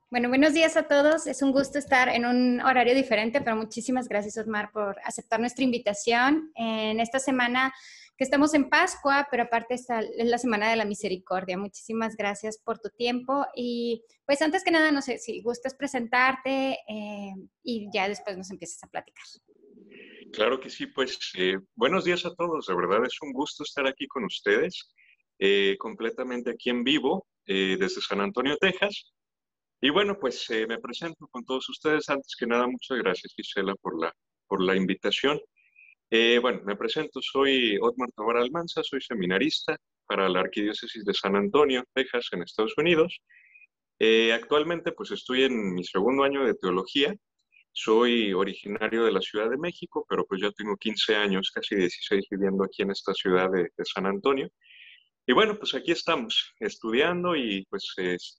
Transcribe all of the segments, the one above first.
Bueno, buenos días a todos. Es un gusto estar en un horario diferente, pero muchísimas gracias, Osmar, por aceptar nuestra invitación en esta semana que estamos en Pascua, pero aparte esta es la Semana de la Misericordia. Muchísimas gracias por tu tiempo y pues antes que nada, no sé si gustas presentarte y ya después nos empiezas a platicar. Claro que sí, pues buenos días a todos. De verdad es un gusto estar aquí con ustedes, completamente aquí en vivo, desde San Antonio, Texas. Y bueno, pues me presento con todos ustedes. Antes que nada, muchas gracias, Gisela, por la invitación. Bueno, me presento, soy Otmar Tobar Almanza, soy seminarista para la Arquidiócesis de San Antonio, Texas, en Estados Unidos. Actualmente, pues estoy en mi segundo año de teología. Soy originario de la Ciudad de México, pero pues ya tengo 15 años, casi 16 viviendo aquí en esta ciudad de San Antonio. Y bueno, pues aquí estamos, estudiando y pues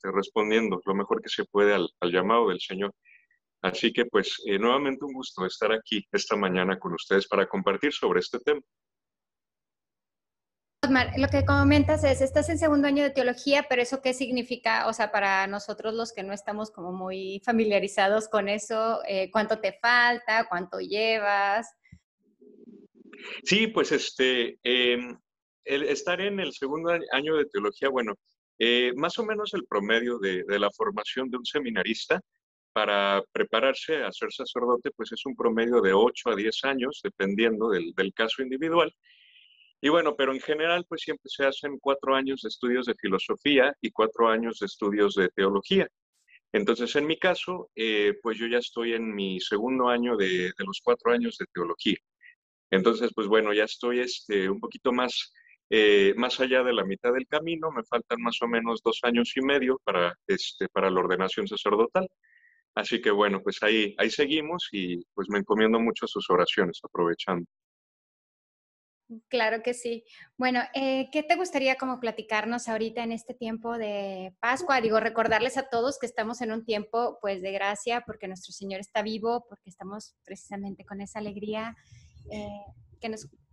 respondiendo lo mejor que se puede al llamado del Señor. Así que pues nuevamente un gusto estar aquí esta mañana con ustedes para compartir sobre este tema. Osmar, lo que comentas es, estás en segundo año de teología, pero ¿eso qué significa? O sea, para nosotros los que no estamos como muy familiarizados con eso, ¿cuánto te falta? ¿Cuánto llevas? Sí, pues el estar en el segundo año de teología, bueno, más o menos el promedio de la formación de un seminarista para prepararse a ser sacerdote, pues es un promedio de 8 a 10 años, dependiendo del caso individual. Y bueno, pero en general, pues siempre se hacen 4 años de estudios de filosofía y 4 años de estudios de teología. Entonces, en mi caso, pues yo ya estoy en mi segundo año de los 4 años de teología. Entonces, pues bueno, ya estoy un poquito más allá de la mitad del camino. Me faltan más o menos 2 años y medio para la ordenación sacerdotal. Así que bueno, pues ahí seguimos y pues me encomiendo mucho a sus oraciones, aprovechando. Claro que sí. Bueno, ¿qué te gustaría como platicarnos ahorita en este tiempo de Pascua? Digo, recordarles a todos que estamos en un tiempo pues de gracia porque nuestro Señor está vivo, porque estamos precisamente con esa alegría. Eh, ¿qué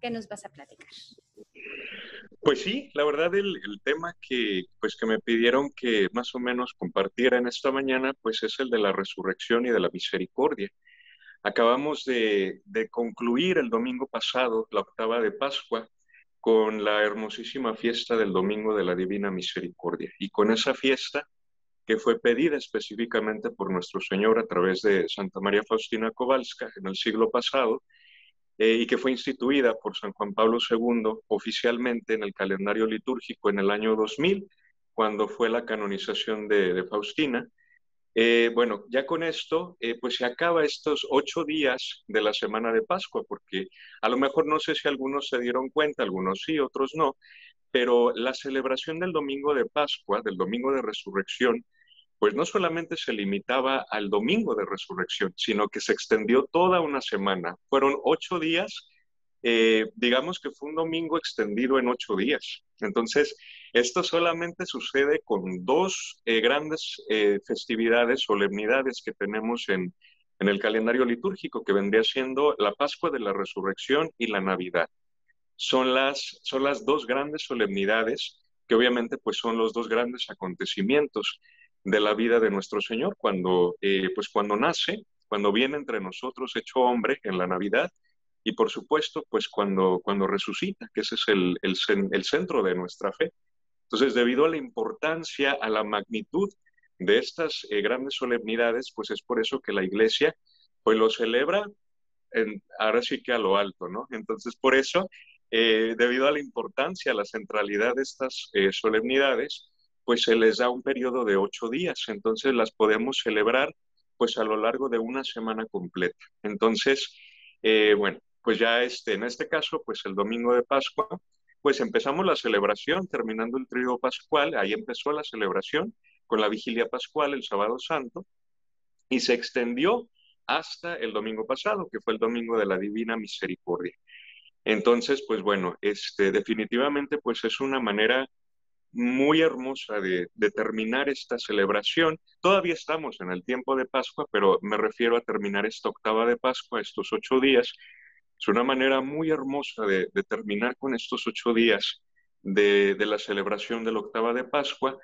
nos vas a platicar? Pues sí, la verdad el tema que me pidieron que más o menos compartiera en esta mañana, pues es el de la resurrección y de la misericordia. Acabamos de concluir el domingo pasado la octava de Pascua con la hermosísima fiesta del Domingo de la Divina Misericordia. Y con esa fiesta, que fue pedida específicamente por nuestro Señor a través de Santa María Faustina Kowalska en el siglo pasado, y que fue instituida por San Juan Pablo II oficialmente en el calendario litúrgico en el año 2000, cuando fue la canonización de Faustina. Bueno, ya con esto, pues se acaba estos 8 días de la semana de Pascua, porque a lo mejor no sé si algunos se dieron cuenta, algunos sí, otros no, pero la celebración del domingo de Pascua, del domingo de resurrección, pues no solamente se limitaba al domingo de resurrección, sino que se extendió toda una semana. Fueron 8 días, digamos que fue un domingo extendido en 8 días. Entonces, esto solamente sucede con dos grandes festividades, solemnidades que tenemos en el calendario litúrgico, que vendría siendo la Pascua de la Resurrección y la Navidad. Son las dos grandes solemnidades que obviamente pues son los dos grandes acontecimientos de la vida de nuestro Señor cuando nace, cuando viene entre nosotros hecho hombre en la Navidad y por supuesto pues cuando resucita, que ese es el centro de nuestra fe. Entonces, debido a la importancia, a la magnitud de estas grandes solemnidades, pues es por eso que la Iglesia pues lo celebra ahora sí que a lo alto, ¿no? Entonces, por eso, debido a la importancia, a la centralidad de estas solemnidades, pues se les da un periodo de 8 días. Entonces, las podemos celebrar pues a lo largo de una semana completa. Entonces, bueno, pues ya en este caso, pues el domingo de Pascua, pues empezamos la celebración, terminando el tríodo pascual, ahí empezó la celebración con la vigilia pascual el sábado santo, y se extendió hasta el domingo pasado, que fue el domingo de la Divina Misericordia. Entonces, pues bueno, definitivamente pues es una manera muy hermosa de terminar esta celebración. Todavía estamos en el tiempo de Pascua, pero me refiero a terminar esta octava de Pascua, estos 8 días. Es una manera muy hermosa de terminar con estos 8 días de la celebración de la octava de Pascua,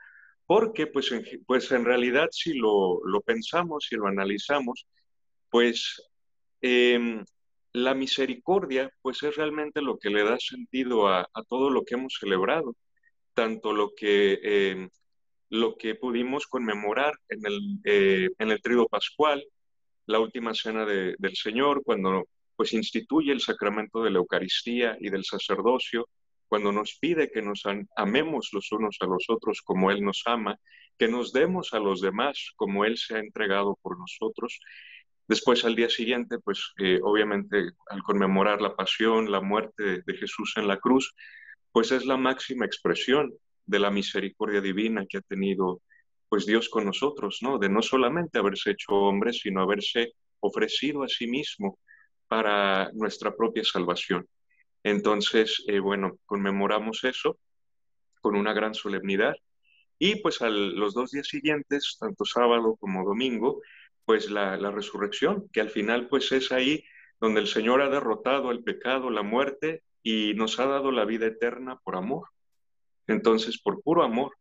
porque pues en realidad si lo pensamos, si lo analizamos, pues em, la misericordia pues es realmente lo que le da sentido a todo lo que hemos celebrado, tanto lo que pudimos conmemorar en el Tríodo Pascual, la última cena del Señor, cuando pues instituye el sacramento de la Eucaristía y del sacerdocio, cuando nos pide que nos amemos los unos a los otros como Él nos ama, que nos demos a los demás como Él se ha entregado por nosotros. Después, al día siguiente, pues obviamente al conmemorar la pasión, la muerte de Jesús en la cruz, pues es la máxima expresión de la misericordia divina que ha tenido pues Dios con nosotros, ¿no? De no solamente haberse hecho hombre, sino haberse ofrecido a sí mismo para nuestra propia salvación. Entonces, bueno, conmemoramos eso con una gran solemnidad y pues los 2 días siguientes, tanto sábado como domingo, pues la resurrección, que al final pues es ahí donde el Señor ha derrotado el pecado, la muerte y nos ha dado la vida eterna por amor. Entonces, por puro amor.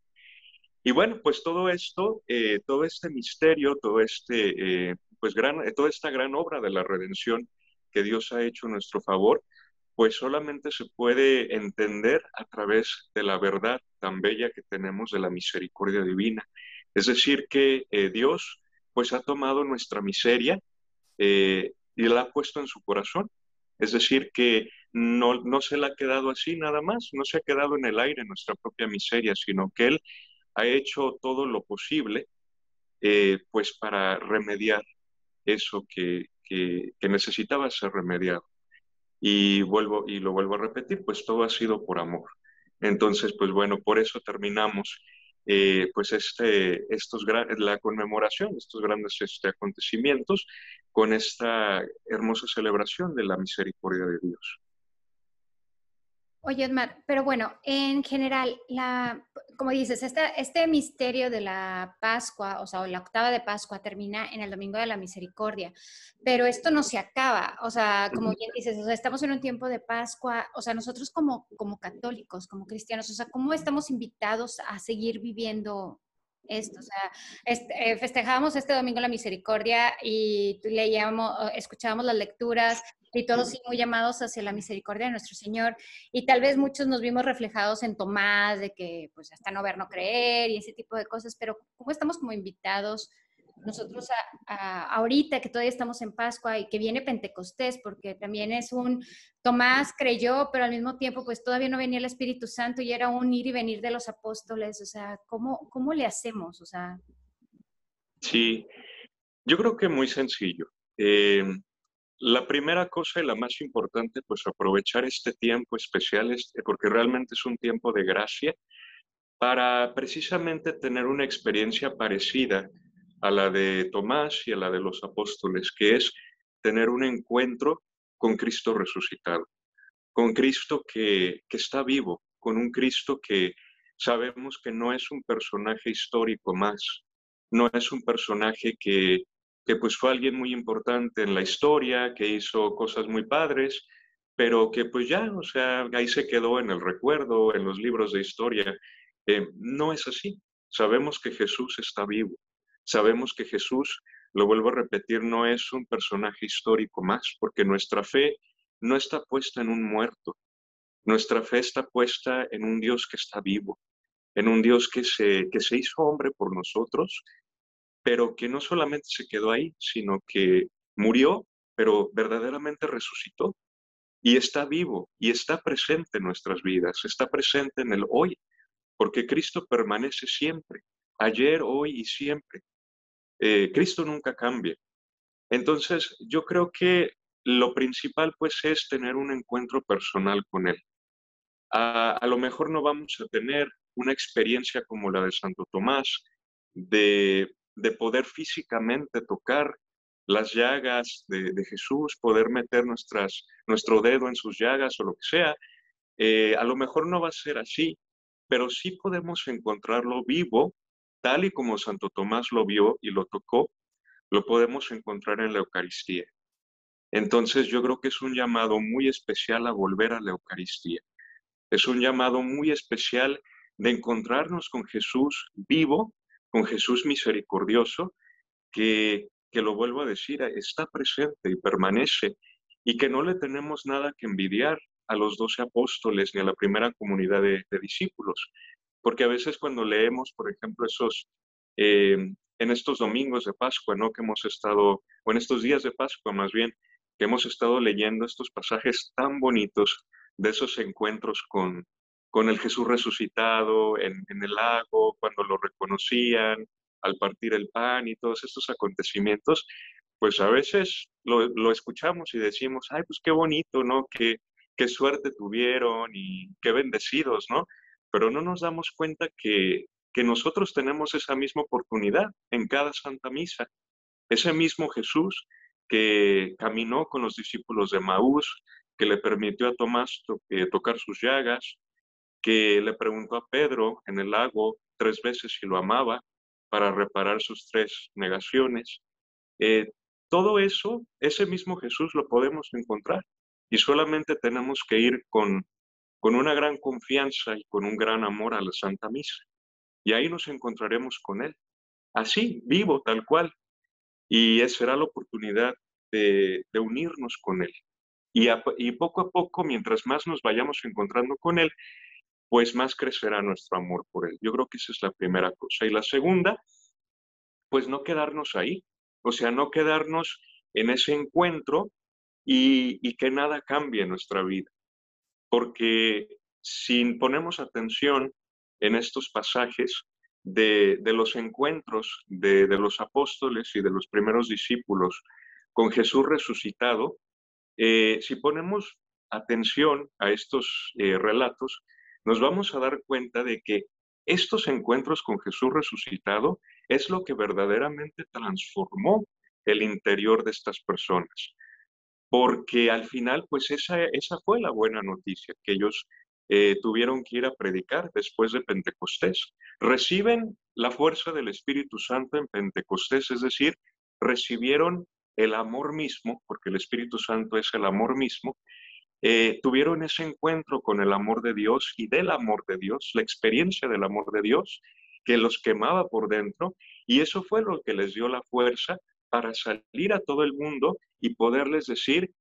Y bueno, pues todo esto, todo este misterio, toda esta gran obra de la redención que Dios ha hecho en nuestro favor, pues solamente se puede entender a través de la verdad tan bella que tenemos de la misericordia divina. Es decir, que Dios pues ha tomado nuestra miseria y la ha puesto en su corazón. Es decir, que no se la ha quedado así nada más, no se ha quedado en el aire nuestra propia miseria, sino que Él ha hecho todo lo posible pues para remediar eso que necesitaba ser remediado. Y lo vuelvo a repetir, pues todo ha sido por amor. Entonces, pues bueno, por eso terminamos pues la conmemoración de estos grandes acontecimientos con esta hermosa celebración de la misericordia de Dios. Oye, Edmar, pero bueno, en general, como dices, este misterio de la Pascua, o sea, la octava de Pascua termina en el Domingo de la Misericordia, pero esto no se acaba, o sea, como bien dices, o sea, estamos en un tiempo de Pascua, o sea, nosotros como católicos, como cristianos, o sea, ¿cómo estamos invitados a seguir viviendo esto? O sea, festejábamos este Domingo la Misericordia y leíamos, escuchábamos las lecturas y todos sí muy llamados hacia la misericordia de nuestro Señor. Y tal vez muchos nos vimos reflejados en Tomás, de que pues hasta no ver, no creer y ese tipo de cosas, pero ¿cómo estamos como invitados nosotros ahorita que todavía estamos en Pascua y que viene Pentecostés? Porque también es Tomás creyó, pero al mismo tiempo pues todavía no venía el Espíritu Santo y era un ir y venir de los apóstoles, o sea, ¿cómo le hacemos? O sea... Sí, yo creo que muy sencillo. Eh, la primera cosa y la más importante, pues aprovechar este tiempo especial, porque realmente es un tiempo de gracia, para precisamente tener una experiencia parecida a la de Tomás y a la de los apóstoles, que es tener un encuentro con Cristo resucitado, con Cristo que está vivo, con un Cristo que sabemos que no es un personaje histórico más, no es un personaje que pues fue alguien muy importante en la historia, que hizo cosas muy padres, pero que pues ya, o sea, ahí se quedó en el recuerdo, en los libros de historia. No es así. Sabemos que Jesús está vivo. Sabemos que Jesús, lo vuelvo a repetir, no es un personaje histórico más, porque nuestra fe no está puesta en un muerto. Nuestra fe está puesta en un Dios que está vivo, en un Dios que se hizo hombre por nosotros, pero que no solamente se quedó ahí, sino que murió, pero verdaderamente resucitó y está vivo y está presente en nuestras vidas, está presente en el hoy, porque Cristo permanece siempre, ayer, hoy y siempre. Cristo nunca cambia. Entonces, yo creo que lo principal pues es tener un encuentro personal con Él. A lo mejor no vamos a tener una experiencia como la de Santo Tomás, de poder físicamente tocar las llagas de Jesús, poder meter nuestro dedo en sus llagas o lo que sea. A lo mejor no va a ser así, pero sí podemos encontrarlo vivo, tal y como Santo Tomás lo vio y lo tocó, lo podemos encontrar en la Eucaristía. Entonces yo creo que es un llamado muy especial a volver a la Eucaristía. Es un llamado muy especial de encontrarnos con Jesús vivo, con Jesús misericordioso, que lo vuelvo a decir, está presente y permanece, y que no le tenemos nada que envidiar a los 12 apóstoles ni a la primera comunidad de discípulos. Porque a veces cuando leemos, por ejemplo, en estos domingos de Pascua, ¿no? Que hemos estado, o en estos días de Pascua más bien, que hemos estado leyendo estos pasajes tan bonitos de esos encuentros con el Jesús resucitado en el lago, cuando lo reconocían, al partir el pan y todos estos acontecimientos, pues a veces lo escuchamos y decimos, ay, pues qué bonito, ¿no? Qué suerte tuvieron y qué bendecidos, ¿no? Pero no nos damos cuenta que nosotros tenemos esa misma oportunidad en cada Santa Misa. Ese mismo Jesús que caminó con los discípulos de Maús, que le permitió a Tomás tocar sus llagas, que le preguntó a Pedro en el lago 3 veces si lo amaba para reparar sus 3 negaciones. Eh, Todo eso, ese mismo Jesús lo podemos encontrar y solamente tenemos que ir con una gran confianza y con un gran amor a la Santa Misa. Y ahí nos encontraremos con Él, así, vivo, tal cual. Y esa será la oportunidad de unirnos con Él. Y poco a poco, mientras más nos vayamos encontrando con Él, pues más crecerá nuestro amor por Él. Yo creo que esa es la primera cosa. Y la segunda, pues no quedarnos ahí, o sea, no quedarnos en ese encuentro y que nada cambie en nuestra vida, porque si ponemos atención en estos pasajes de los encuentros de los apóstoles y de los primeros discípulos con Jesús resucitado, si ponemos atención a estos relatos, nos vamos a dar cuenta de que estos encuentros con Jesús resucitado es lo que verdaderamente transformó el interior de estas personas. Porque al final, pues esa fue la buena noticia que ellos tuvieron que ir a predicar después de Pentecostés. Reciben la fuerza del Espíritu Santo en Pentecostés, es decir, recibieron el amor mismo, porque el Espíritu Santo es el amor mismo, tuvieron ese encuentro con el amor de Dios y del amor de Dios, la experiencia del amor de Dios que los quemaba por dentro, y eso fue lo que les dio la fuerza para salir a todo el mundo y poderles decir,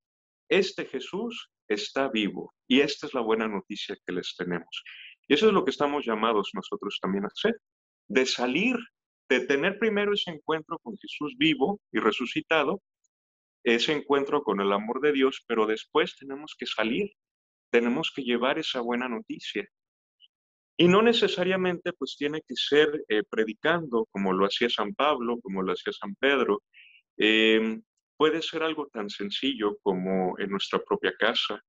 este Jesús está vivo y esta es la buena noticia que les tenemos. Y eso es lo que estamos llamados nosotros también a hacer, de salir, de tener primero ese encuentro con Jesús vivo y resucitado, ese encuentro con el amor de Dios, pero después tenemos que salir, tenemos que llevar esa buena noticia. Y no necesariamente pues tiene que ser predicando como lo hacía San Pablo, como lo hacía San Pedro. Eh, Puede ser algo tan sencillo como en nuestra propia casa,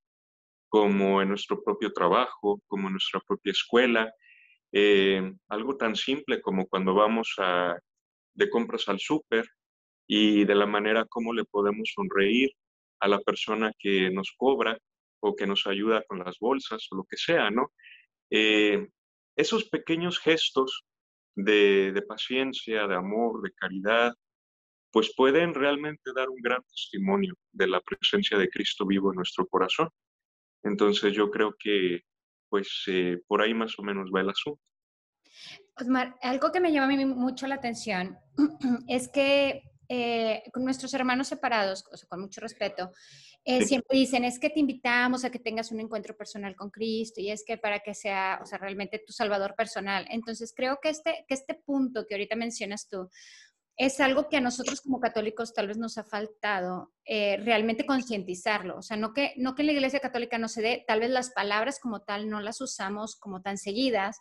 como en nuestro propio trabajo, como en nuestra propia escuela. Algo tan simple como cuando vamos de compras al súper y de la manera como le podemos sonreír a la persona que nos cobra o que nos ayuda con las bolsas o lo que sea, ¿no? Eh, Esos pequeños gestos de paciencia, de amor, de caridad, pues pueden realmente dar un gran testimonio de la presencia de Cristo vivo en nuestro corazón. Entonces yo creo que pues por ahí más o menos va el asunto. Osmar, algo que me llama a mí mucho la atención es que con nuestros hermanos separados, o sea, con mucho respeto, Sí, siempre dicen, es que te invitamos a que tengas un encuentro personal con Cristo y es que para que sea, o sea, realmente tu salvador personal. Entonces, creo que este punto que ahorita mencionas tú es algo que a nosotros como católicos tal vez nos ha faltado realmente concientizarlo. O sea, no que en la Iglesia Católica no se dé, tal vez las palabras como tal no las usamos como tan seguidas,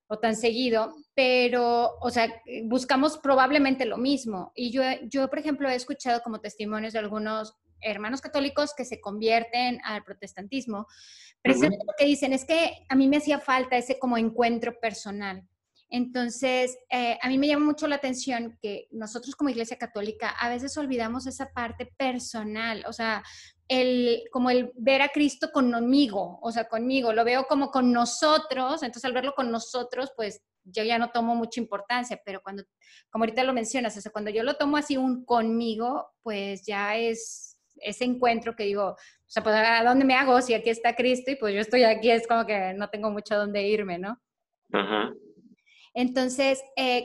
o tan seguido, pero, o sea, buscamos probablemente lo mismo. Y yo, por ejemplo, he escuchado como testimonios de algunos hermanos católicos que se convierten al protestantismo, precisamente ujú, porque dicen, es que a mí me hacía falta ese como encuentro personal. Entonces, a mí me llama mucho la atención que nosotros como Iglesia Católica a veces olvidamos esa parte personal, o sea, como el ver a Cristo conmigo, o sea, conmigo, lo veo como con nosotros, entonces al verlo con nosotros, pues yo ya no tomo mucha importancia, pero cuando, como ahorita lo mencionas, o sea, cuando yo lo tomo así un conmigo, pues ya es ese encuentro que digo, o sea, pues ¿a dónde me hago? Si aquí está Cristo y pues yo estoy aquí, es como que no tengo mucho a dónde irme, ¿no? Ajá, Entonces,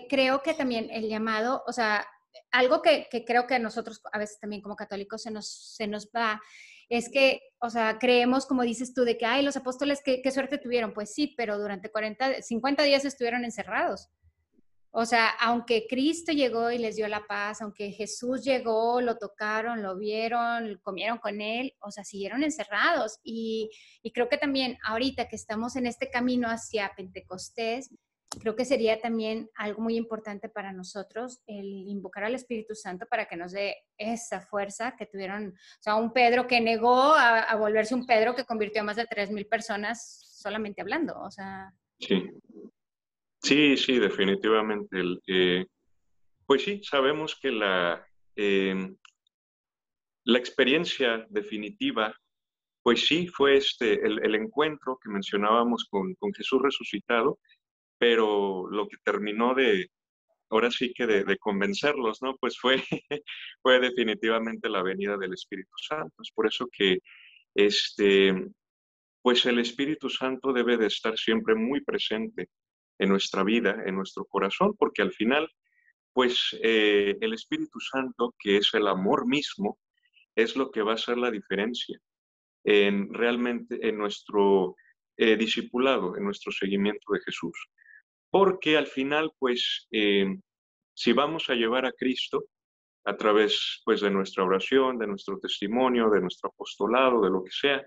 creo que también el llamado, o sea, algo que creo que a nosotros a veces también como católicos se nos va, es que, o sea, creemos, como dices tú, de que, ay, los apóstoles, qué suerte tuvieron. Pues sí, pero durante 40, 50 días estuvieron encerrados. O sea, aunque Cristo llegó y les dio la paz, aunque Jesús llegó, lo tocaron, lo vieron, comieron con él, o sea, siguieron encerrados. Y creo que también ahorita que estamos en este camino hacia Pentecostés, creo que sería también algo muy importante para nosotros el invocar al Espíritu Santo para que nos dé esa fuerza que tuvieron, o sea, un Pedro que negó a volverse un Pedro que convirtió a más de 3,000 personas solamente hablando, o sea. sí. Sí, sí, definitivamente. Pues sí, sabemos que la experiencia definitiva, pues sí, fue el encuentro que mencionábamos con Jesús resucitado, pero lo que terminó ahora sí que de convencerlos, ¿no? Pues fue, fue definitivamente la venida del Espíritu Santo. Es por eso que, este, pues el Espíritu Santo debe de estar siempre muy presente en nuestra vida, en nuestro corazón, porque al final, pues el Espíritu Santo, que es el amor mismo, es lo que va a hacer la diferencia en realmente en nuestro discipulado, en nuestro seguimiento de Jesús. Porque al final, pues, si vamos a llevar a Cristo a través, pues, de nuestra oración, de nuestro testimonio, de nuestro apostolado, de lo que sea,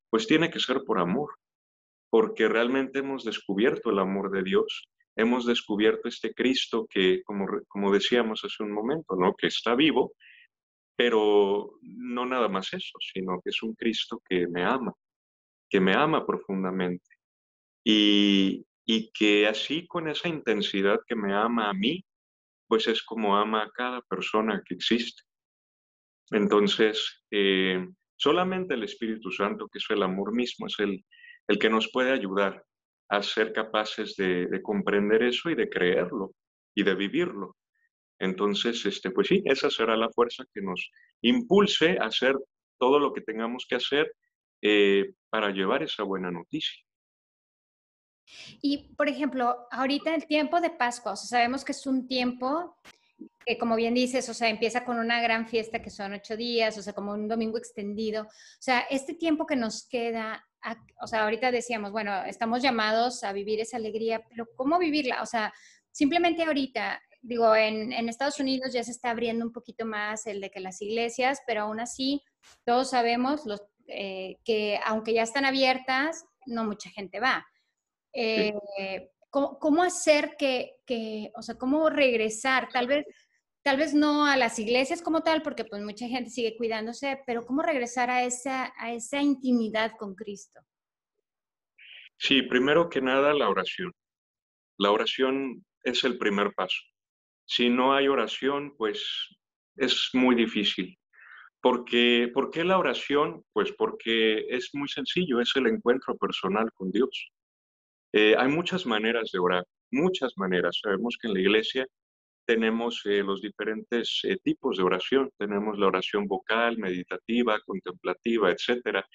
pues tiene que ser por amor, porque realmente hemos descubierto el amor de Dios, hemos descubierto este Cristo que, como decíamos hace un momento, ¿no? Que está vivo, pero no nada más eso, sino que es un Cristo que me ama profundamente y que así con esa intensidad que me ama a mí, pues es como ama a cada persona que existe. Entonces, solamente el Espíritu Santo, que es el amor mismo, es el que nos puede ayudar a ser capaces de comprender eso y de creerlo y de vivirlo. Entonces, pues sí, esa será la fuerza que nos impulse a hacer todo lo que tengamos que hacer para llevar esa buena noticia. Y, por ejemplo, ahorita el tiempo de Pascua, o sea, sabemos que es un tiempo que, como bien dices, o sea, empieza con una gran fiesta que son 8 días, o sea, como un domingo extendido. O sea, este tiempo que nos queda, o sea, ahorita decíamos, bueno, estamos llamados a vivir esa alegría, pero ¿cómo vivirla? O sea, simplemente ahorita, digo, en Estados Unidos ya se está abriendo un poquito más el de que las iglesias, pero aún así, todos sabemos que aunque ya están abiertas, no mucha gente va. ¿Sí? eh, ¿cómo hacer o sea, cómo regresar? Tal vez no a las iglesias como tal, porque pues mucha gente sigue cuidándose, pero cómo regresar a esa intimidad con Cristo. Sí, primero que nada, la oración. La oración es el primer paso. Si no hay oración, pues es muy difícil. ¿Por qué la oración? Pues porque es muy sencillo, es el encuentro personal con Dios. Hay muchas maneras de orar, muchas maneras. Sabemos que en la iglesia tenemos los diferentes tipos de oración. Tenemos la oración vocal, meditativa, contemplativa, etcétera.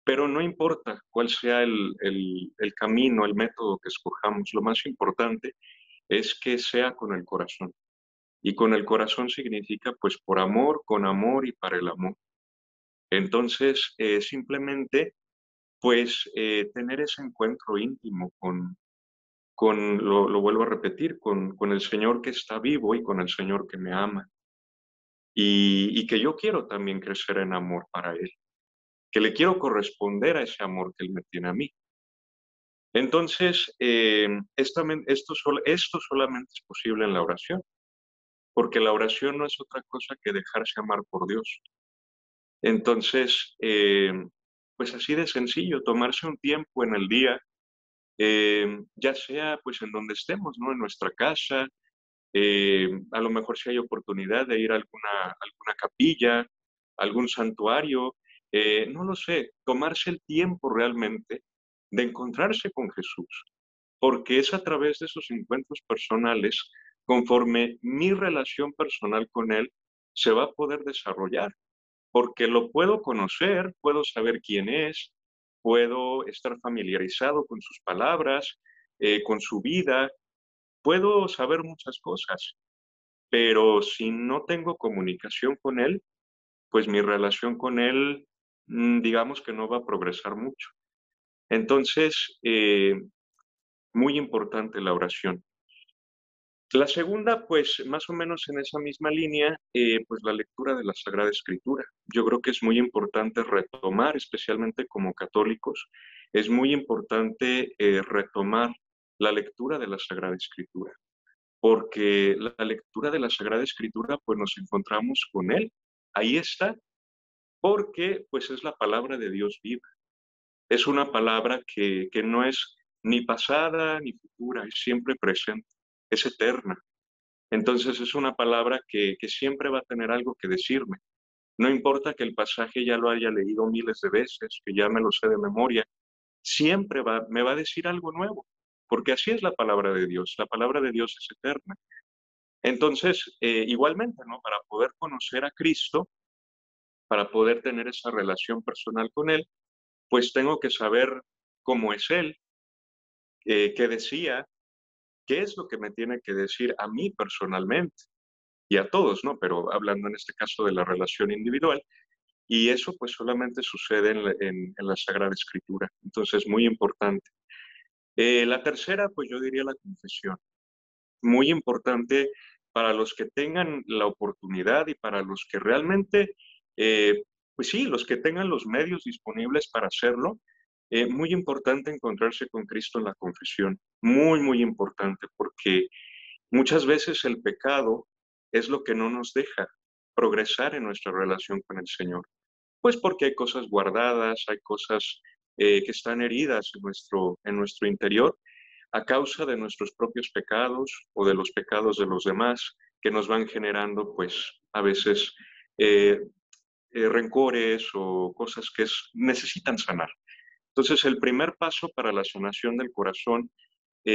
Pero no importa cuál sea el camino, el método que escojamos, lo más importante es que sea con el corazón. Y con el corazón significa pues por amor, con amor y para el amor. Entonces, simplemente pues tener ese encuentro íntimo lo vuelvo a repetir, con el Señor que está vivo y con el Señor que me ama. Y que yo quiero también crecer en amor para Él, que le quiero corresponder a ese amor que Él me tiene a mí. Entonces, esto solamente es posible en la oración, porque la oración no es otra cosa que dejarse amar por Dios. Entonces, pues así de sencillo, tomarse un tiempo en el día, ya sea pues en donde estemos, ¿no? En nuestra casa, a lo mejor si hay oportunidad de ir a alguna capilla, algún santuario, no lo sé, tomarse el tiempo realmente de encontrarse con Jesús, porque es a través de esos encuentros personales, conforme mi relación personal con Él se va a poder desarrollar, porque lo puedo conocer, puedo saber quién es, puedo estar familiarizado con sus palabras, con su vida, puedo saber muchas cosas, pero si no tengo comunicación con Él, pues mi relación con Él, digamos que no va a progresar mucho. Entonces, muy importante la oración. La segunda, pues más o menos en esa misma línea, pues la lectura de la Sagrada Escritura. Yo creo que es muy importante retomar, especialmente como católicos, es muy importante retomar la lectura de la Sagrada Escritura, porque la lectura de la Sagrada Escritura, pues nos encontramos con Él. Ahí está, porque pues es la palabra de Dios viva. Es una palabra que no es ni pasada ni futura, es siempre presente, es eterna. Entonces es una palabra que siempre va a tener algo que decirme. No importa que el pasaje ya lo haya leído miles de veces, que ya me lo sé de memoria, siempre me va a decir algo nuevo, porque así es la palabra de Dios. La palabra de Dios es eterna. Entonces, igualmente, ¿no? Para poder conocer a Cristo, para poder tener esa relación personal con Él, pues tengo que saber cómo es Él, qué decía, qué es lo que me tiene que decir a mí personalmente y a todos, ¿no? Pero hablando en este caso de la relación individual, y eso pues solamente sucede en la Sagrada Escritura. Entonces, muy importante. La tercera, pues yo diría la confesión. Muy importante para los que tengan la oportunidad y para los que realmente, pues sí, los que tengan los medios disponibles para hacerlo, muy importante encontrarse con Cristo en la confesión. Muy, muy importante, porque muchas veces el pecado es lo que no nos deja progresar en nuestra relación con el Señor. Pues porque hay cosas guardadas, hay cosas que están heridas en nuestro interior a causa de nuestros propios pecados o de los pecados de los demás que nos van generando, pues, a veces eh, rencores o cosas que necesitan sanar. Entonces, el primer paso para la sanación del corazón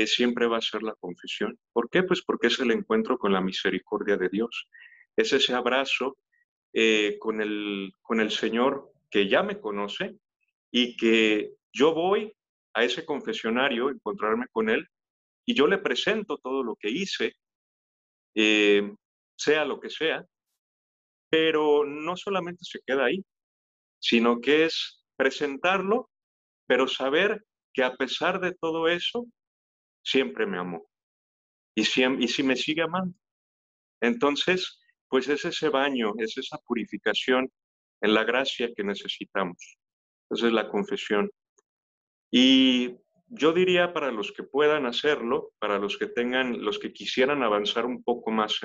siempre va a ser la confesión. ¿Por qué? Pues porque es el encuentro con la misericordia de Dios. Es ese abrazo con el Señor que ya me conoce y que yo voy a ese confesionario, encontrarme con Él, y yo le presento todo lo que hice, eh, sea lo que sea, pero no solamente se queda ahí, sino que es presentarlo, pero saber que a pesar de todo eso, siempre me amó y si me sigue amando. Entonces, pues es ese baño, es esa purificación en la gracia que necesitamos. Esa es la confesión. Y yo diría para los que puedan hacerlo, para los que quisieran avanzar un poco más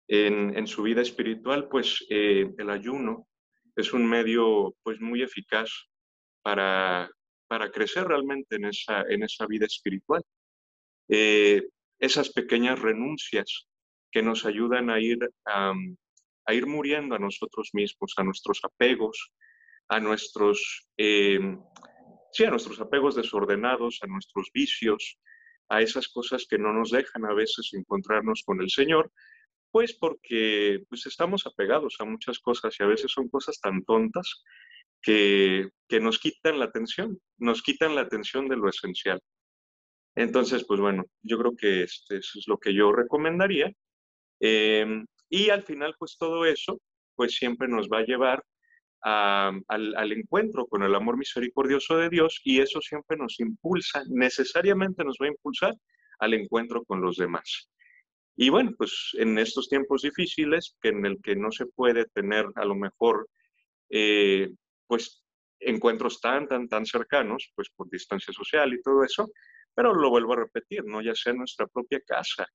en su vida espiritual, pues el ayuno es un medio pues muy eficaz para, para crecer realmente en esa vida espiritual. Eh, Esas pequeñas renuncias que nos ayudan a ir muriendo a nosotros mismos, a nuestros apegos, a sí, a nuestros apegos desordenados, a nuestros vicios, a esas cosas que no nos dejan a veces encontrarnos con el Señor, pues porque pues estamos apegados a muchas cosas y a veces son cosas tan tontas que nos quitan la atención de lo esencial. Entonces, pues bueno, yo creo que eso es lo que yo recomendaría. Y al final, pues todo eso, pues siempre nos va a llevar al encuentro con el amor misericordioso de Dios y eso siempre nos impulsa, necesariamente nos va a impulsar al encuentro con los demás. Y bueno, pues en estos tiempos difíciles, en el que no se puede tener a lo mejor, eh, pues encuentros tan cercanos, pues por distancia social y todo eso, pero lo vuelvo a repetir, ¿no? Ya sea en nuestra propia casa.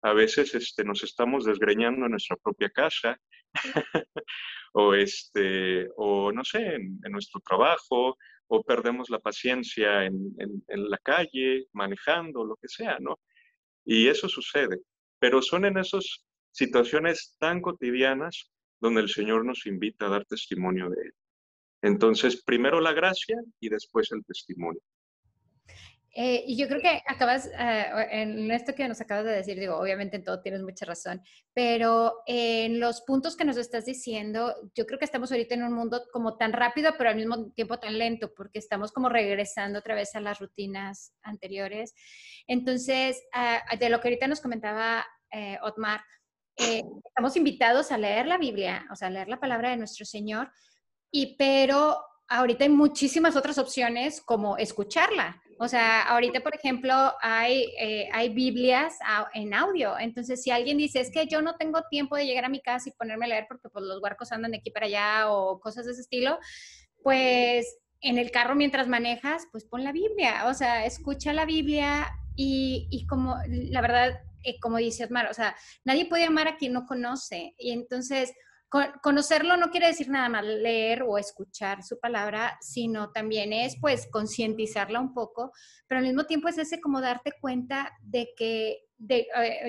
A veces nos estamos desgreñando en nuestra propia casa, o no sé, en nuestro trabajo, o perdemos la paciencia en la calle, manejando, lo que sea, ¿no? Y eso sucede, pero son en esas situaciones tan cotidianas donde el Señor nos invita a dar testimonio de Él. Entonces, primero la gracia y después el testimonio. Y yo creo que acabas, en esto que nos acabas de decir, digo, obviamente en todo tienes mucha razón, pero en los puntos que nos estás diciendo, yo creo que estamos ahorita en un mundo como tan rápido, pero al mismo tiempo tan lento, porque estamos como regresando otra vez a las rutinas anteriores. Entonces, de lo que ahorita nos comentaba Otmar, estamos invitados a leer la Biblia, o sea, a leer la palabra de nuestro Señor, pero ahorita hay muchísimas otras opciones como escucharla. O sea, ahorita, por ejemplo, hay Biblias en audio. Entonces, si alguien dice, es que yo no tengo tiempo de llegar a mi casa y ponerme a leer porque pues, los huercos andan de aquí para allá o cosas de ese estilo, pues en el carro mientras manejas, pues pon la Biblia. O sea, escucha la Biblia y como, la verdad, como dice Osmar, o sea, nadie puede amar a quien no conoce. Y entonces conocerlo no quiere decir nada más leer o escuchar su palabra, sino también es pues concientizarla un poco, pero al mismo tiempo es ese como darte cuenta de que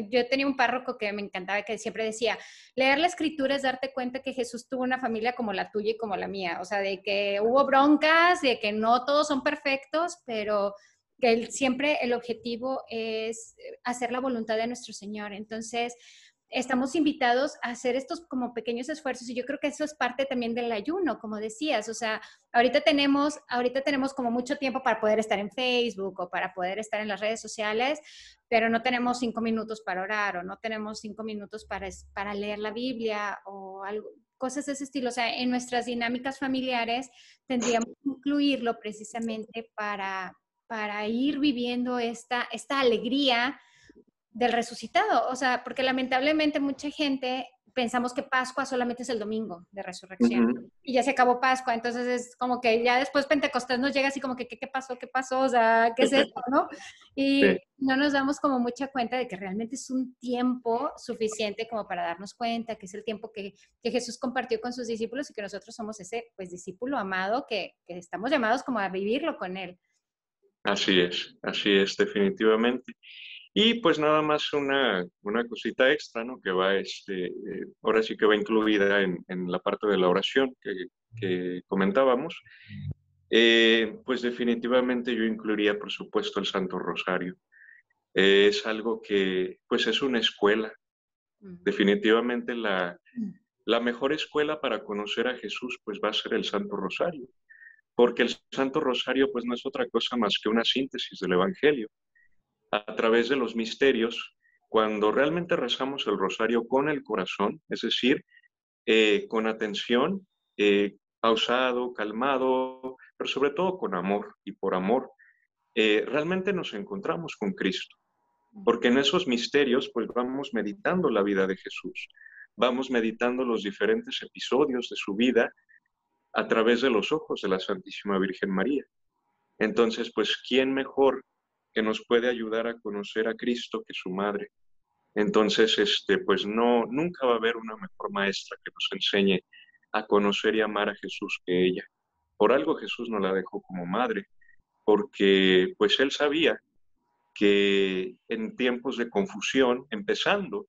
yo tenía un párroco que me encantaba que siempre decía, leer la escritura es darte cuenta que Jesús tuvo una familia como la tuya y como la mía, o sea, de que hubo broncas, de que no todos son perfectos, pero que siempre el objetivo es hacer la voluntad de nuestro Señor. Entonces, estamos invitados a hacer estos como pequeños esfuerzos y yo creo que eso es parte también del ayuno, como decías, o sea, ahorita tenemos como mucho tiempo para poder estar en Facebook o para poder estar en las redes sociales, pero no tenemos 5 minutos para orar o no tenemos 5 minutos para leer la Biblia o algo, cosas de ese estilo. O sea, en nuestras dinámicas familiares tendríamos que incluirlo precisamente para ir viviendo esta alegría del resucitado. O sea, porque lamentablemente mucha gente pensamos que Pascua solamente es el domingo de resurrección. Ujú. Y ya se acabó Pascua, entonces es como que ya después Pentecostés nos llega así como que, ¿qué pasó? ¿Qué pasó? O sea, ¿qué es esto? ¿No? Y Sí, no nos damos como mucha cuenta de que realmente es un tiempo suficiente como para darnos cuenta que es el tiempo que Jesús compartió con sus discípulos y que nosotros somos ese, pues, discípulo amado que estamos llamados como a vivirlo con Él. así es, definitivamente. Y pues nada más una cosita extra, ¿no? Que va, ahora sí que va incluida en la parte de la oración que comentábamos. Pues definitivamente yo incluiría, por supuesto, el Santo Rosario. Es algo que, pues es una escuela. Mm. Definitivamente la mejor escuela para conocer a Jesús, pues va a ser el Santo Rosario. Porque el Santo Rosario, pues no es otra cosa más que una síntesis del Evangelio a través de los misterios, cuando realmente rezamos el rosario con el corazón, es decir, con atención, pausado, calmado, pero sobre todo con amor y por amor, realmente nos encontramos con Cristo, porque en esos misterios pues vamos meditando la vida de Jesús, vamos meditando los diferentes episodios de su vida a través de los ojos de la Santísima Virgen María. Entonces, pues, ¿quién mejor que nos puede ayudar a conocer a Cristo que su madre? Entonces, pues no, nunca va a haber una mejor maestra que nos enseñe a conocer y amar a Jesús que ella. Por algo Jesús nos la dejó como madre, porque pues él sabía que en tiempos de confusión, empezando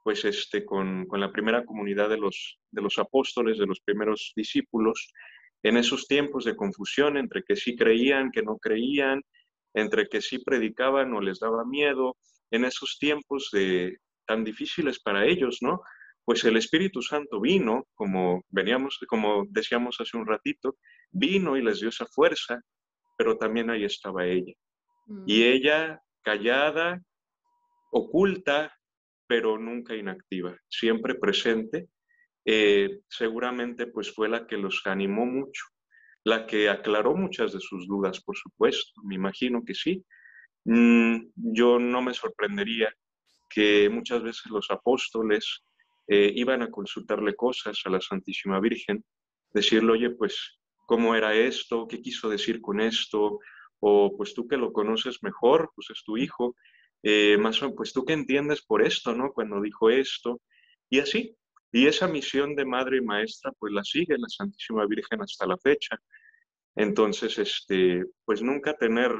pues con la primera comunidad de los apóstoles, de los primeros discípulos, en esos tiempos de confusión entre que sí creían, que no creían, entre que sí predicaban o les daba miedo, en esos tiempos tan difíciles para ellos, ¿no? Pues el Espíritu Santo vino, como decíamos hace un ratito, vino y les dio esa fuerza, pero también ahí estaba ella. Y Mm. ella, callada, oculta, pero nunca inactiva, siempre presente, seguramente pues fue la que los animó mucho, la que aclaró muchas de sus dudas, por supuesto, me imagino que sí. Yo no me sorprendería que muchas veces los apóstoles iban a consultarle cosas a la Santísima Virgen, decirle, oye, pues, ¿cómo era esto? ¿Qué quiso decir con esto? O pues tú que lo conoces mejor, pues es tu hijo, más o menos, pues tú qué entiendes por esto, ¿no? Cuando dijo esto, y así. Y esa misión de madre y maestra, pues la sigue la Santísima Virgen hasta la fecha. Entonces, pues nunca tener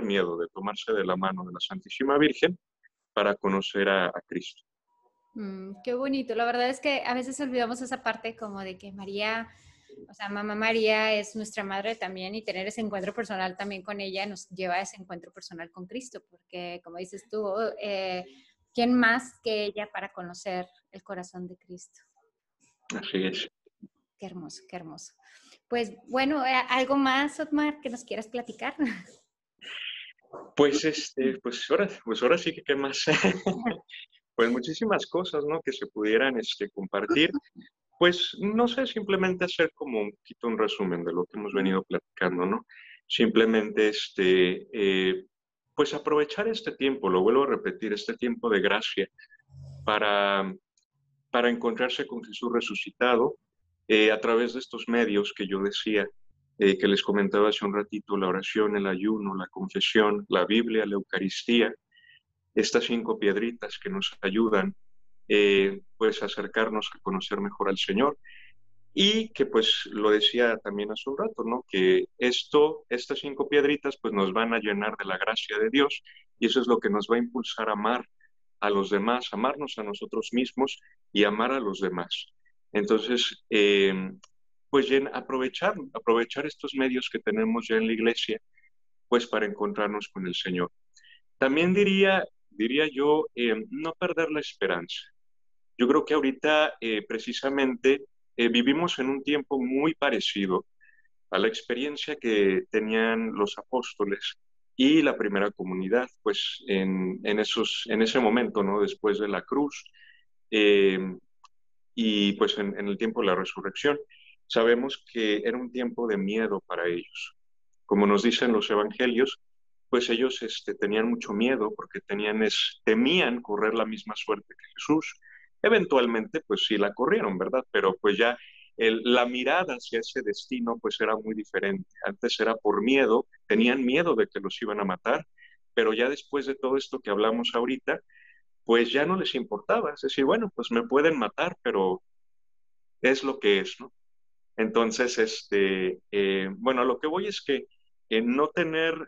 miedo de tomarse de la mano de la Santísima Virgen para conocer a Cristo. Qué bonito. La verdad es que a veces olvidamos esa parte como de que María, O sea, Mamá María es nuestra madre también y tener ese encuentro personal también con ella nos lleva a ese encuentro personal con Cristo, porque como dices tú, ¿quién más que ella para conocer el corazón de Cristo? Así es. Qué hermoso, qué hermoso. Pues bueno, ¿algo más, Otmar, que nos quieras platicar? Pues ahora sí que qué más. Pues muchísimas cosas, ¿no? Que se pudieran compartir. Pues no sé, simplemente hacer como un poquito un resumen de lo que hemos venido platicando, ¿no? Simplemente pues aprovechar este tiempo, lo vuelvo a repetir, este tiempo de gracia para, para encontrarse con Jesús resucitado a través de estos medios que yo decía, que les comentaba hace un ratito, la oración, el ayuno, la confesión, la Biblia, la Eucaristía, estas 5 piedritas que nos ayudan pues a acercarnos a conocer mejor al Señor. Y que pues lo decía también hace un rato, ¿no? Que estas 5 piedritas pues nos van a llenar de la gracia de Dios y eso es lo que nos va a impulsar a amar a los demás, amarnos a nosotros mismos y amar a los demás. Entonces, pues aprovechar estos medios que tenemos ya en la iglesia, pues para encontrarnos con el Señor. También diría yo, no perder la esperanza. Yo creo que ahorita precisamente vivimos en un tiempo muy parecido a la experiencia que tenían los apóstoles y la primera comunidad, pues en ese momento, ¿no? Después de la cruz eh, y pues en el tiempo de la resurrección. Sabemos que era un tiempo de miedo para ellos. Como nos dicen los evangelios, pues ellos tenían mucho miedo porque temían correr la misma suerte que Jesús. Eventualmente, pues sí la corrieron, ¿verdad? Pero pues ya la mirada hacia ese destino pues era muy diferente. Antes era por miedo, tenían miedo de que los iban a matar, pero ya después de todo esto que hablamos ahorita, pues ya no les importaba. Es decir, bueno, pues me pueden matar, pero es lo que es, ¿no? Entonces, bueno, a lo que voy es que no tener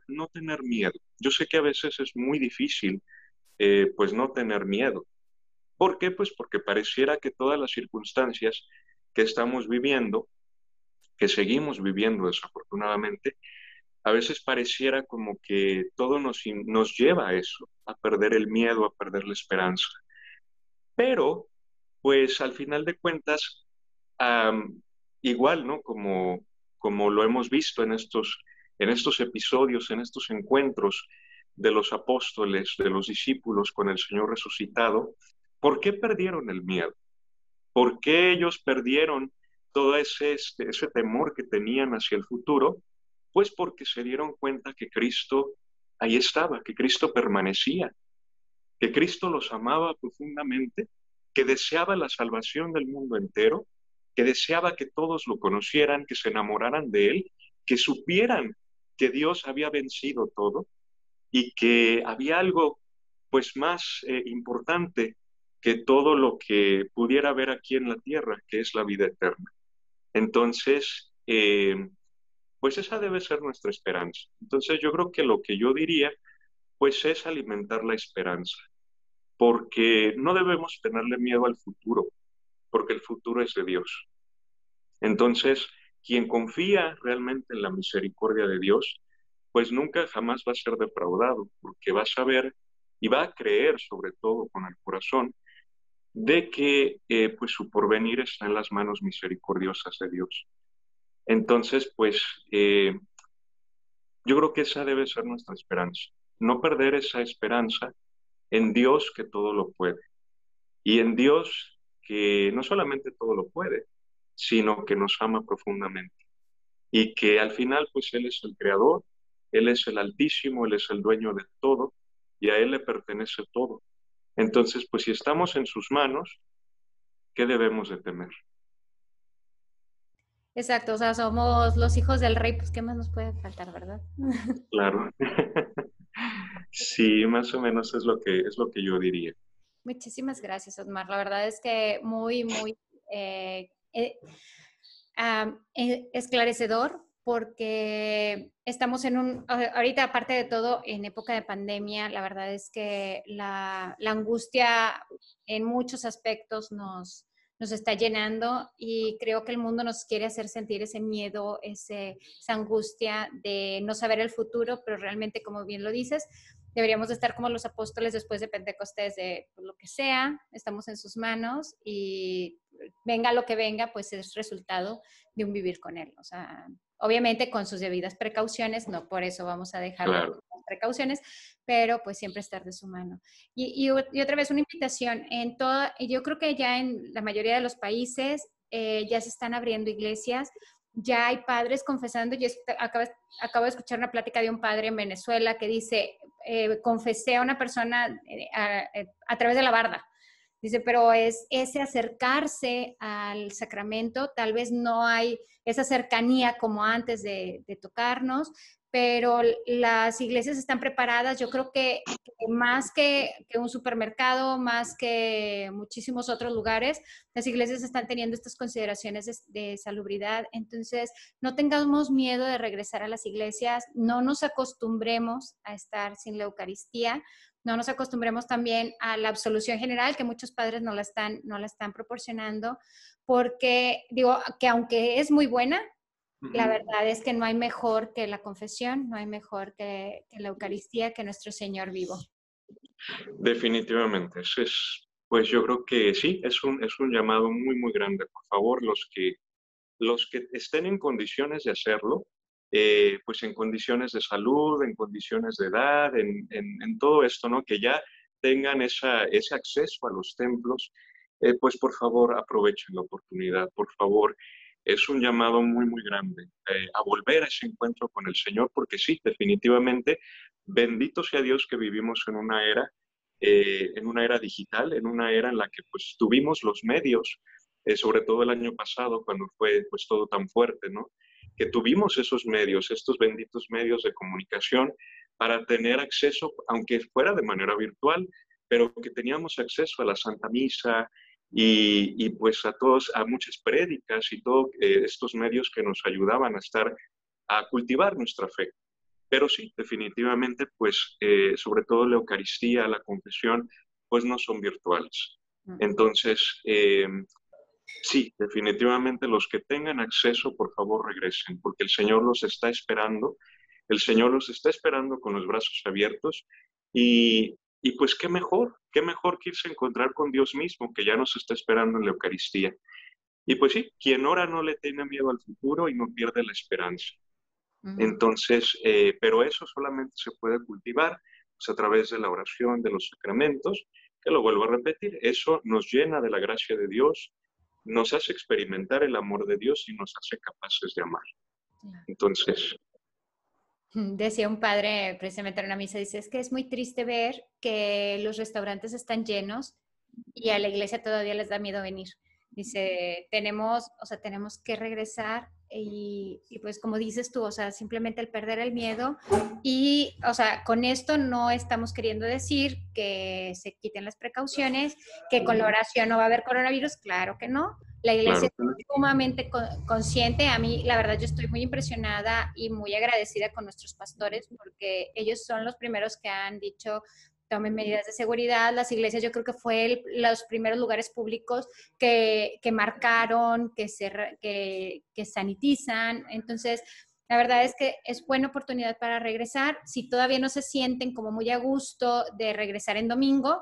miedo. Yo sé que a veces es muy difícil, pues no tener miedo. ¿Por qué? Pues porque pareciera que todas las circunstancias que estamos viviendo, que seguimos viviendo desafortunadamente, a veces pareciera como que todo nos lleva a eso, a perder el miedo, a perder la esperanza. Pero, pues al final de cuentas, am, igual, ¿no? Como lo hemos visto en estos episodios, en estos encuentros de los apóstoles, de los discípulos con el Señor resucitado, ¿por qué perdieron el miedo? ¿Por qué ellos perdieron todo ese temor que tenían hacia el futuro? Pues porque se dieron cuenta que Cristo ahí estaba, que Cristo permanecía, que Cristo los amaba profundamente, que deseaba la salvación del mundo entero, que deseaba que todos lo conocieran, que se enamoraran de él, que supieran que Dios había vencido todo y que había algo pues más importante que todo lo que pudiera haber aquí en la tierra, que es la vida eterna. Entonces, pues esa debe ser nuestra esperanza. Entonces yo creo que lo que yo diría, pues es alimentar la esperanza, porque no debemos tenerle miedo al futuro, porque el futuro es de Dios. Entonces, quien confía realmente en la misericordia de Dios, pues nunca jamás va a ser defraudado, porque va a saber y va a creer sobre todo con el corazón de que pues su porvenir está en las manos misericordiosas de Dios. Entonces, pues yo creo que esa debe ser nuestra esperanza, no perder esa esperanza en Dios que todo lo puede y en Dios que no solamente todo lo puede, sino que nos ama profundamente y que al final pues Él es el creador, Él es el Altísimo, Él es el dueño de todo y a Él le pertenece todo. Entonces, pues si estamos en sus manos, ¿qué debemos de temer? Exacto, o sea, somos los hijos del rey, pues ¿qué más nos puede faltar, verdad? Claro. Sí, más o menos es lo que yo diría. Muchísimas gracias, Osmar. La verdad es que muy eh, eh, esclarecedor porque estamos ahorita aparte de todo, en época de pandemia, la verdad es que la angustia en muchos aspectos nos está llenando y creo que el mundo nos quiere hacer sentir ese miedo, esa angustia de no saber el futuro, pero realmente, como bien lo dices, deberíamos de estar como los apóstoles después de Pentecostés, de pues, lo que sea, estamos en sus manos y venga lo que venga, pues es resultado de un vivir con Él. O sea, obviamente con sus debidas precauciones, no por eso vamos a dejar de Claro. tener las precauciones, pero pues siempre estar de su mano. Y otra vez una invitación, yo creo que ya en la mayoría de los países ya se están abriendo iglesias, ya hay padres confesando. Acabo de escuchar una plática de un padre en Venezuela que dice, confesé a una persona a través de la barda. Dice, pero es ese acercarse al sacramento, tal vez no hay esa cercanía como antes de tocarnos, pero las iglesias están preparadas. Yo creo que más que un supermercado, más que muchísimos otros lugares, las iglesias están teniendo estas consideraciones de salubridad. Entonces, no tengamos miedo de regresar a las iglesias, no nos acostumbremos a estar sin la Eucaristía, no nos acostumbremos también a la absolución general, que muchos padres no la están proporcionando, porque digo que aunque es muy buena, la verdad es que no hay mejor que la confesión, no hay mejor que la Eucaristía, que nuestro Señor vivo. Definitivamente, pues yo creo que sí, es un llamado muy, muy grande. Por favor, los que estén en condiciones de hacerlo, pues en condiciones de salud, en condiciones de edad, en todo esto, ¿no? Que ya tengan ese acceso a los templos, pues por favor aprovechen la oportunidad, por favor. Es un llamado muy, muy grande a volver a ese encuentro con el Señor, porque sí, definitivamente, bendito sea Dios que vivimos en una era digital, en una era en la que pues tuvimos los medios, sobre todo el año pasado, cuando fue pues todo tan fuerte, ¿no? Que tuvimos esos medios, estos benditos medios de comunicación para tener acceso, aunque fuera de manera virtual, pero que teníamos acceso a la Santa Misa pues a muchas prédicas y todos estos medios que nos ayudaban a cultivar nuestra fe. Pero sí, definitivamente, pues sobre todo la Eucaristía, la confesión, pues no son virtuales. Entonces, sí, definitivamente los que tengan acceso, por favor regresen, porque el Señor los está esperando, el Señor los está esperando con los brazos abiertos y pues qué mejor que irse a encontrar con Dios mismo, que ya nos está esperando en la Eucaristía. Y pues sí, quien ora no le tiene miedo al futuro y no pierde la esperanza. Entonces, pero eso solamente se puede cultivar pues, a través de la oración, de los sacramentos, que lo vuelvo a repetir, eso nos llena de la gracia de Dios, nos hace experimentar el amor de Dios y nos hace capaces de amar. Entonces... Decía un padre precisamente en una misa, dice, es que es muy triste ver que los restaurantes están llenos y a la iglesia todavía les da miedo venir. Dice, tenemos que regresar y pues como dices tú, o sea, simplemente el perder el miedo y, o sea, con esto no estamos queriendo decir que se quiten las precauciones, que con la oración no va a haber coronavirus, claro que no. La iglesia Claro. es sumamente consciente. A mí, la verdad, yo estoy muy impresionada y muy agradecida con nuestros pastores porque ellos son los primeros que han dicho tomen medidas de seguridad. Las iglesias yo creo que fue los primeros lugares públicos que marcaron, que sanitizan. Entonces, la verdad es que es buena oportunidad para regresar. Si todavía no se sienten como muy a gusto de regresar en domingo,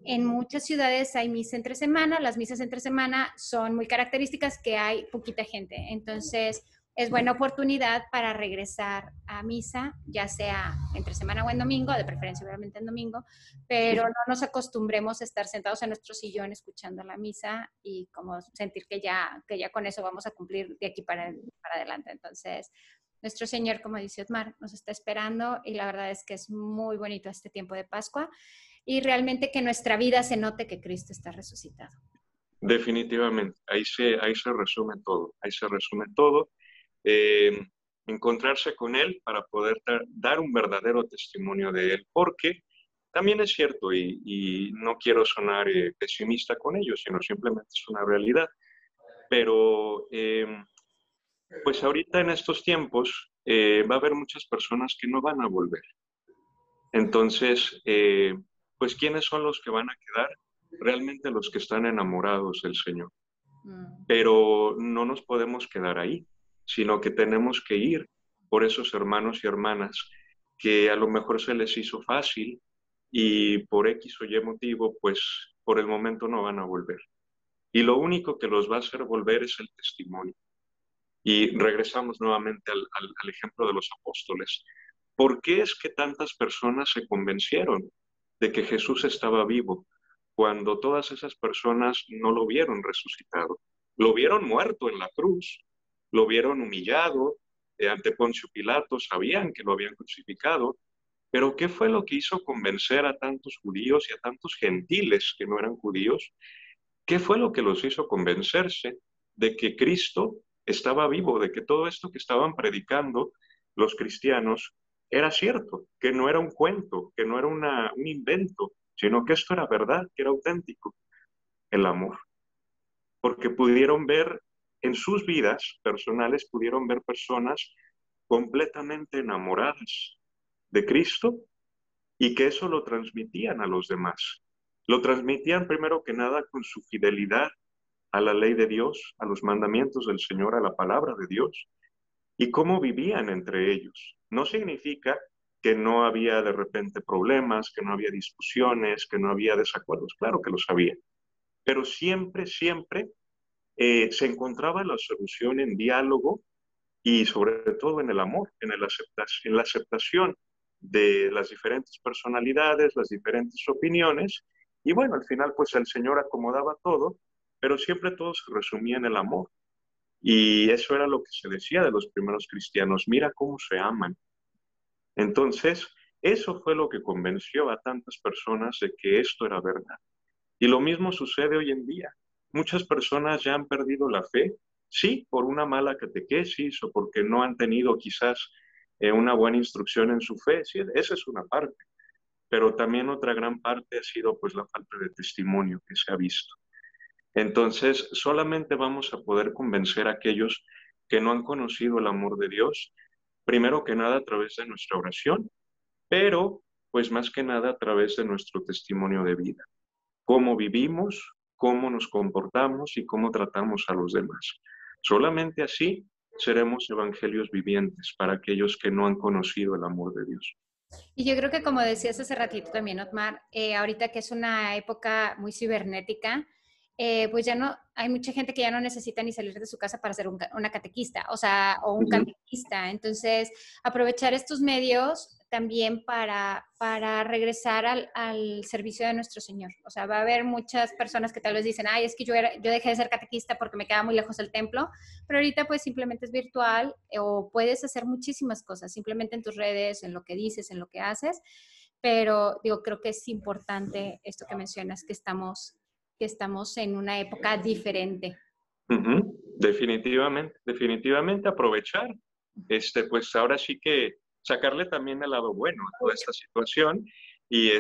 en muchas ciudades hay misa entre semana. Las misas entre semana son muy características que hay poquita gente. Entonces, es buena oportunidad para regresar a misa, ya sea entre semana o en domingo, de preferencia obviamente en domingo, pero no nos acostumbremos a estar sentados en nuestro sillón escuchando la misa y como sentir que ya con eso vamos a cumplir de aquí para adelante. Entonces, nuestro Señor, como dice Otmar, nos está esperando y la verdad es que es muy bonito este tiempo de Pascua y realmente que nuestra vida se note que Cristo está resucitado. Definitivamente, ahí se resume todo, ahí se resume todo. Encontrarse con Él para poder dar un verdadero testimonio de Él, porque también es cierto, y no quiero sonar pesimista con ello, sino simplemente es una realidad, pero pues ahorita en estos tiempos va a haber muchas personas que no van a volver. Entonces, pues ¿quiénes son los que van a quedar? Realmente los que están enamorados del Señor. Pero no nos podemos quedar ahí, sino que tenemos que ir por esos hermanos y hermanas que a lo mejor se les hizo fácil y por X o Y motivo, pues por el momento no van a volver. Y lo único que los va a hacer volver es el testimonio. Y regresamos nuevamente al ejemplo de los apóstoles. ¿Por qué es que tantas personas se convencieron de que Jesús estaba vivo cuando todas esas personas no lo vieron resucitado? Lo vieron muerto en la cruz, lo vieron humillado ante Poncio Pilato, sabían que lo habían crucificado, pero ¿qué fue lo que hizo convencer a tantos judíos y a tantos gentiles que no eran judíos? ¿Qué fue lo que los hizo convencerse de que Cristo estaba vivo, de que todo esto que estaban predicando los cristianos era cierto, que no era un cuento, que no era un invento, sino que esto era verdad, que era auténtico? El amor. Porque pudieron ver en sus vidas personales, pudieron ver personas completamente enamoradas de Cristo y que eso lo transmitían a los demás. Lo transmitían primero que nada con su fidelidad a la ley de Dios, a los mandamientos del Señor, a la palabra de Dios, y cómo vivían entre ellos. No significa que no había de repente problemas, que no había discusiones, que no había desacuerdos. Claro que los había, pero siempre, siempre se encontraba la solución en diálogo y sobre todo en el amor, en la aceptación de las diferentes personalidades, las diferentes opiniones. Y bueno, al final pues el Señor acomodaba todo, pero siempre todo se resumía en el amor. Y eso era lo que se decía de los primeros cristianos, mira cómo se aman. Entonces, eso fue lo que convenció a tantas personas de que esto era verdad. Y lo mismo sucede hoy en día. Muchas personas ya han perdido la fe, sí, por una mala catequesis o porque no han tenido quizás una buena instrucción en su fe, sí, esa es una parte, pero también otra gran parte ha sido pues la falta de testimonio que se ha visto. Entonces, solamente vamos a poder convencer a aquellos que no han conocido el amor de Dios, primero que nada a través de nuestra oración, pero pues más que nada a través de nuestro testimonio de vida, cómo vivimos, cómo nos comportamos y cómo tratamos a los demás. Solamente así seremos evangelios vivientes para aquellos que no han conocido el amor de Dios. Y yo creo que como decías hace ratito también, Otmar, ahorita que es una época muy cibernética, pues ya no, hay mucha gente que ya no necesita ni salir de su casa para ser una catequista, o sea, o un catequista. Entonces, aprovechar estos medios también para regresar al servicio de nuestro Señor. O sea, va a haber muchas personas que tal vez dicen, ay, es que yo dejé de ser catequista porque me queda muy lejos del templo, pero ahorita pues simplemente es virtual o puedes hacer muchísimas cosas, simplemente en tus redes, en lo que dices, en lo que haces, pero digo, creo que es importante esto que mencionas, que estamos en una época diferente. Definitivamente, definitivamente aprovechar, pues ahora sí que sacarle también el lado bueno a toda esta situación y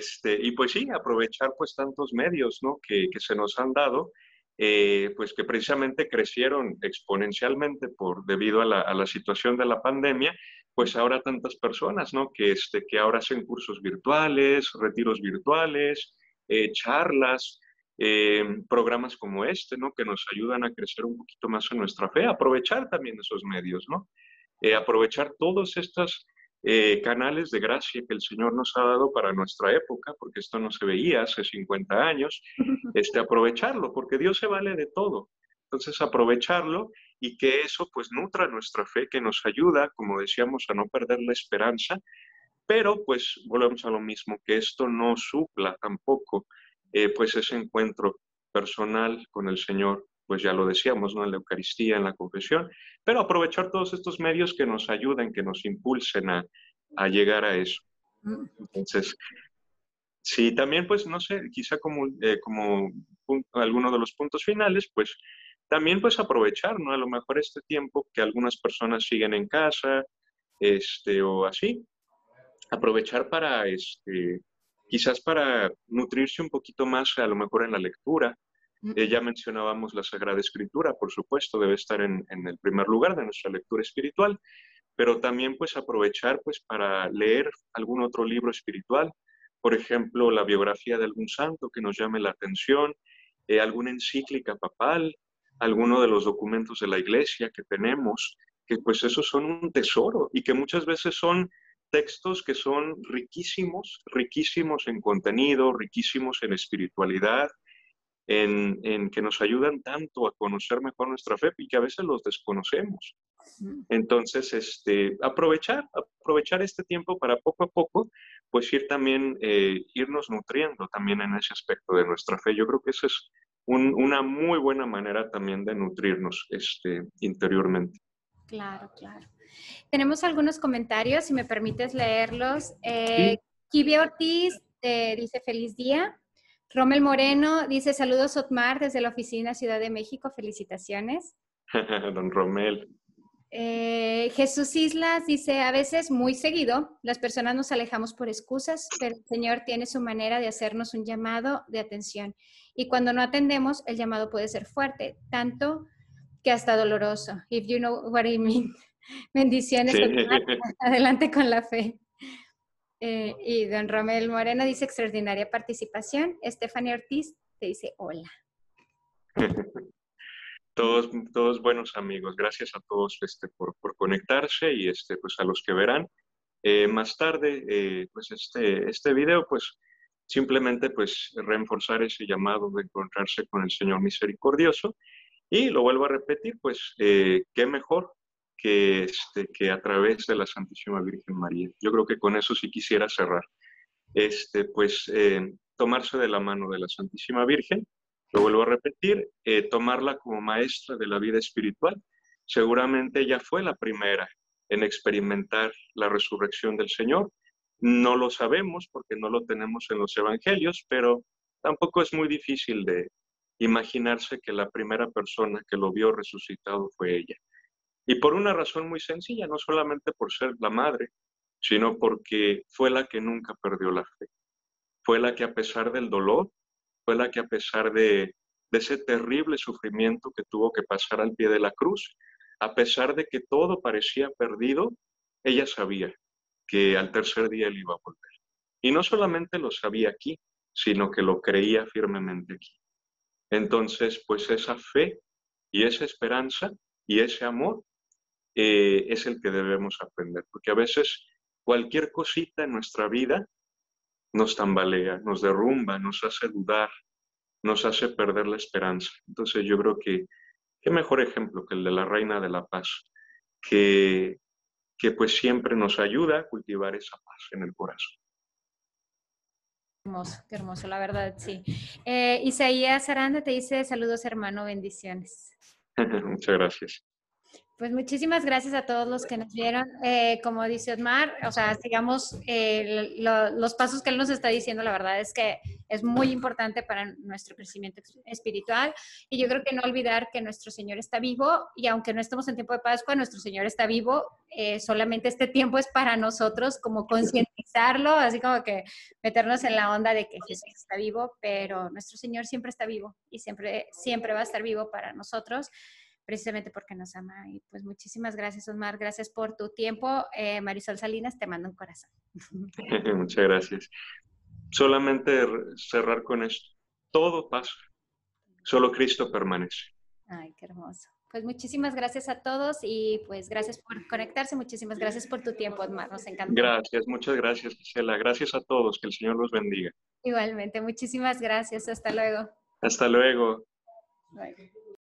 pues sí, aprovechar pues tantos medios, ¿no? que se nos han dado, pues que precisamente crecieron exponencialmente debido a la situación de la pandemia, pues ahora tantas personas, ¿no? Que ahora hacen cursos virtuales, retiros virtuales, charlas, programas como este, ¿no? Que nos ayudan a crecer un poquito más en nuestra fe, aprovechar también esos medios, ¿no? Aprovechar todos estos canales de gracia que el Señor nos ha dado para nuestra época, porque esto no se veía hace 50 años, aprovecharlo, porque Dios se vale de todo. Entonces, aprovecharlo y que eso pues nutra nuestra fe, que nos ayuda, como decíamos, a no perder la esperanza, pero pues volvemos a lo mismo, que esto no supla tampoco pues ese encuentro personal con el Señor, pues ya lo decíamos, ¿no? En la Eucaristía, en la confesión, pero aprovechar todos estos medios que nos ayuden, que nos impulsen a llegar a eso. Entonces, sí, también pues no sé, quizá como alguno de los puntos finales, pues también pues aprovechar, ¿no? A lo mejor este tiempo que algunas personas siguen en casa, o así, aprovechar para, quizás para nutrirse un poquito más, a lo mejor en la lectura. Ya mencionábamos la Sagrada Escritura, por supuesto, debe estar en el primer lugar de nuestra lectura espiritual, pero también pues aprovechar pues para leer algún otro libro espiritual, por ejemplo, la biografía de algún santo que nos llame la atención, alguna encíclica papal, alguno de los documentos de la iglesia que tenemos, que pues esos son un tesoro y que muchas veces son textos que son riquísimos, riquísimos en contenido, riquísimos en espiritualidad, en que nos ayudan tanto a conocer mejor nuestra fe y que a veces los desconocemos. Entonces, aprovechar este tiempo para poco a poco, pues ir también, irnos nutriendo también en ese aspecto de nuestra fe. Yo creo que esa es una muy buena manera también de nutrirnos interiormente. Claro, claro. Tenemos algunos comentarios, si me permites leerlos. Sí. Kibia Ortiz dice feliz día. Rommel Moreno dice saludos Otmar desde la oficina Ciudad de México, felicitaciones. Don Rommel. Jesús Islas dice, a veces muy seguido, las personas nos alejamos por excusas, pero el Señor tiene su manera de hacernos un llamado de atención. Y cuando no atendemos, el llamado puede ser fuerte, tanto que hasta doloroso. If you know what I mean. Bendiciones, Sí. adelante con la fe. Y don Romel Moreno dice extraordinaria participación. Stephanie Ortiz te dice hola. Todos buenos amigos. Gracias a todos por conectarse y pues a los que verán más tarde pues este video, pues simplemente pues reforzar ese llamado de encontrarse con el Señor misericordioso. Y lo vuelvo a repetir, pues qué mejor que a través de la Santísima Virgen María. Yo creo que con eso sí quisiera cerrar. Pues tomarse de la mano de la Santísima Virgen, lo vuelvo a repetir, tomarla como maestra de la vida espiritual. Seguramente ella fue la primera en experimentar la resurrección del Señor. No lo sabemos porque no lo tenemos en los evangelios, pero tampoco es muy difícil de imaginarse que la primera persona que lo vio resucitado fue ella. Y por una razón muy sencilla, no solamente por ser la madre, sino porque fue la que nunca perdió la fe. Fue la que a pesar del dolor, fue la que a pesar de ese terrible sufrimiento que tuvo que pasar al pie de la cruz, a pesar de que todo parecía perdido, ella sabía que al tercer día él iba a volver. Y no solamente lo sabía aquí, sino que lo creía firmemente aquí. Entonces, pues esa fe y esa esperanza y ese amor es el que debemos aprender, porque a veces cualquier cosita en nuestra vida nos tambalea, nos derrumba, nos hace dudar, nos hace perder la esperanza. Entonces yo creo que qué mejor ejemplo que el de la Reina de la Paz, que, que pues siempre nos ayuda a cultivar esa paz en el corazón. Qué hermoso, la verdad, sí. Isaías Aranda te dice saludos hermano, bendiciones. Muchas gracias. Pues muchísimas gracias a todos los que nos vieron. Como dice Otmar, o sea, sigamos los pasos que él nos está diciendo. La verdad es que es muy importante para nuestro crecimiento espiritual. Y yo creo que no olvidar que nuestro Señor está vivo. Y aunque no estemos en tiempo de Pascua, nuestro Señor está vivo. Solamente este tiempo es para nosotros, como concientizarlo, así como que meternos en la onda de que Jesús está vivo, pero nuestro Señor siempre está vivo y siempre va a estar vivo para nosotros, precisamente porque nos ama. Y pues muchísimas gracias, Osmar. Gracias por tu tiempo. Marisol Salinas, te mando un corazón. Muchas gracias. Solamente cerrar con esto. Todo pasa. Solo Cristo permanece. Ay, qué hermoso. Pues muchísimas gracias a todos y pues gracias por conectarse. Muchísimas gracias por tu tiempo, Osmar. Nos encantó. Gracias, muchas gracias, Gisela. Gracias a todos. Que el Señor los bendiga. Igualmente. Muchísimas gracias. Hasta luego. Hasta luego. Bye.